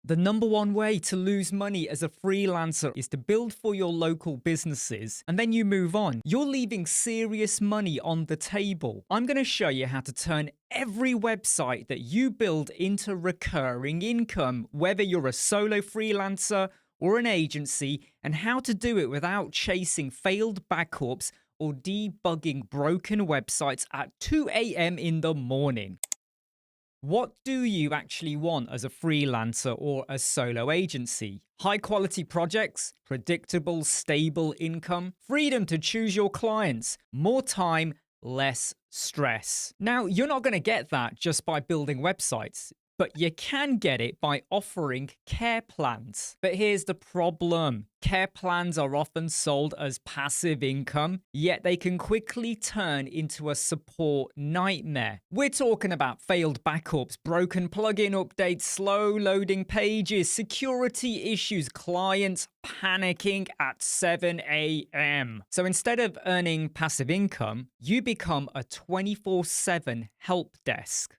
The number one way to lose money as a freelancer is to build for your local businesses and then you move on. You're leaving serious money on the table. I'm going to show you how to turn every website that you build into recurring income, whether you're a solo freelancer or an agency, and how to do it without chasing failed backups or debugging broken websites at 2 a.m. in the morning. What do you actually want as a freelancer or a solo agency? High quality projects, predictable, stable income, freedom to choose your clients, more time, less stress. Now, you're not going to get that just by building websites, but you can get it by offering care plans. But here's the problem. Care plans are often sold as passive income, yet they can quickly turn into a support nightmare. We're talking about failed backups, broken plugin updates, slow loading pages, security issues, clients panicking at 7 a.m. So instead of earning passive income, you become a 24/7 help desk.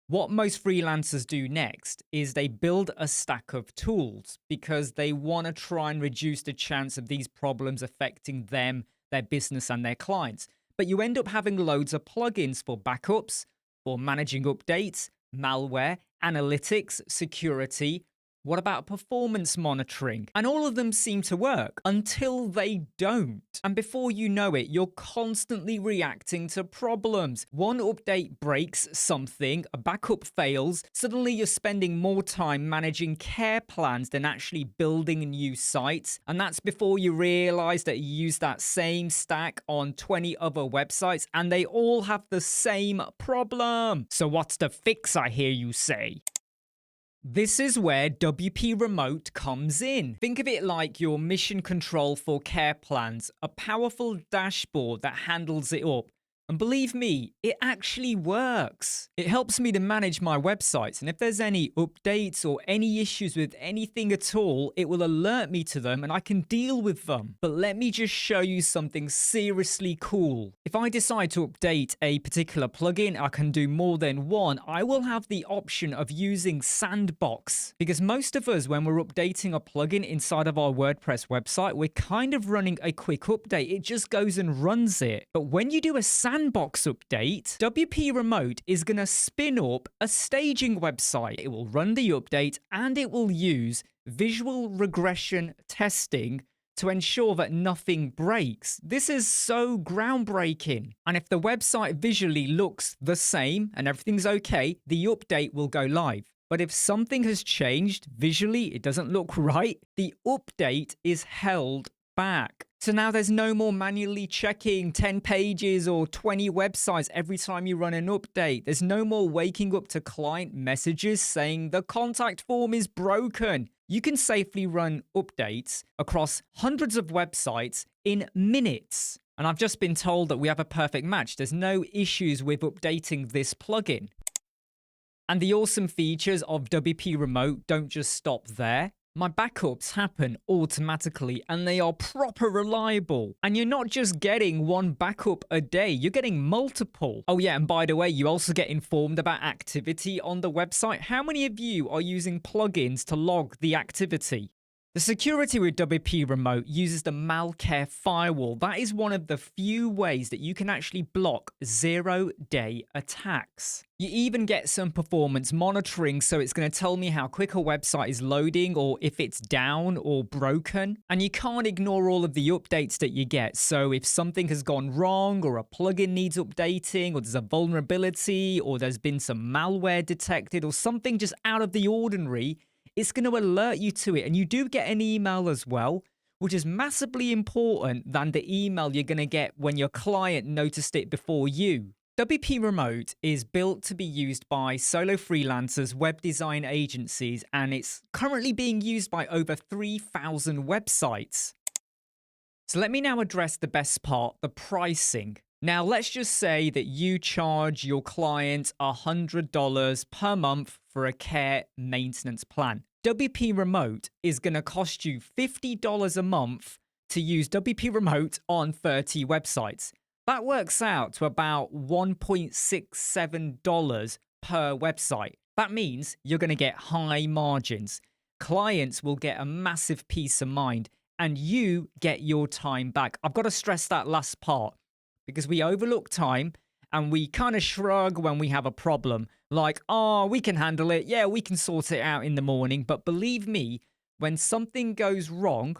What most freelancers do next is they build a stack of tools because they want to try and reduce the chance of these problems affecting them, their business, and their clients. But you end up having loads of plugins for backups, for managing updates, malware, analytics, security. What about performance monitoring? And all of them seem to work until they don't. And before you know it, you're constantly reacting to problems. One update breaks something, a backup fails, suddenly you're spending more time managing care plans than actually building new sites. And that's before you realize that you use that same stack on 20 other websites and they all have the same problem. So what's the fix, I hear you say? This is where WP Remote comes in. Think of it like your mission control for care plans, a powerful dashboard that handles it up. And believe me, it actually works. It helps me to manage my websites, and if there's any updates or any issues with anything at all, it will alert me to them and I can deal with them. But let me just show you something seriously cool. If I decide to update a particular plugin, I can do more than one. I will have the option of using Sandbox, because most of us, when we're updating a plugin inside of our WordPress website, we're kind of running a quick update. It just goes and runs it. But when you do a Sandbox update, WP Remote is going to spin up a staging website. It will run the update and it will use visual regression testing to ensure that nothing breaks. This is so groundbreaking. And if the website visually looks the same and everything's okay, the update will go live. But if something has changed visually, it doesn't look right, the update is held back. So now there's no more manually checking 10 pages or 20 websites every time you run an update. There's no more waking up to client messages saying the contact form is broken. You can safely run updates across hundreds of websites in minutes. And I've just been told that we have a perfect match. There's no issues with updating this plugin. And the awesome features of WP Remote don't just stop there. My backups happen automatically and they are proper reliable. And you're not just getting one backup a day, you're getting multiple. Oh yeah, and by the way, you also get informed about activity on the website. How many of you are using plugins to log the activity? The security with WP Remote uses the Malcare firewall. That is one of the few ways that you can actually block zero-day attacks. You even get some performance monitoring, so it's going to tell me how quick a website is loading or if it's down or broken. And you can't ignore all of the updates that you get. So if something has gone wrong or a plugin needs updating or there's a vulnerability or there's been some malware detected or something just out of the ordinary, it's going to alert you to it. And you do get an email as well, which is massively important than the email you're going to get when your client noticed it before you. WP Remote is built to be used by solo freelancers, web design agencies, and it's currently being used by over 3,000 websites. So let me now address the best part, the pricing. Now, let's just say that you charge your client $100 per month for a care maintenance plan. WP Remote is going to cost you $50 a month to use WP Remote on 30 websites. That works out to about $1.67 per website. That means you're going to get high margins. Clients will get a massive peace of mind and you get your time back. I've got to stress that last part because we overlook time and we kind of shrug when we have a problem. Like, oh, we can handle it. Yeah, we can sort it out in the morning. But believe me, when something goes wrong,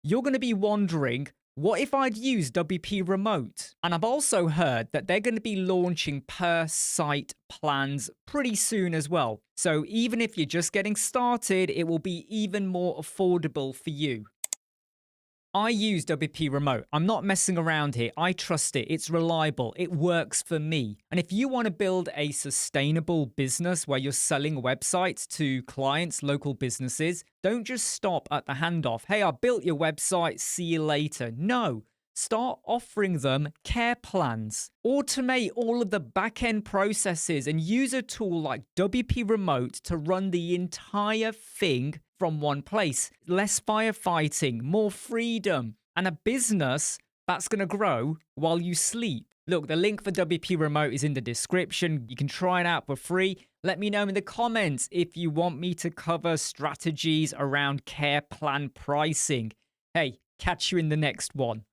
you're going to be wondering, what if I'd use WP Remote? And I've also heard that they're going to be launching per site plans pretty soon as well. So even if you're just getting started, it will be even more affordable for you. I use WP Remote. I'm not messing around here. I trust it. It's reliable. It works for me. And if you want to build a sustainable business where you're selling websites to clients, local businesses, don't just stop at the handoff. Hey, I built your website. See you later. No. Start offering them care plans. Automate all of the back-end processes and use a tool like WP Remote to run the entire thing from one place. Less firefighting, more freedom, and a business that's going to grow while you sleep. Look, the link for WP Remote is in the description. You can try it out for free. Let me know in the comments if you want me to cover strategies around care plan pricing. Hey, catch you in the next one.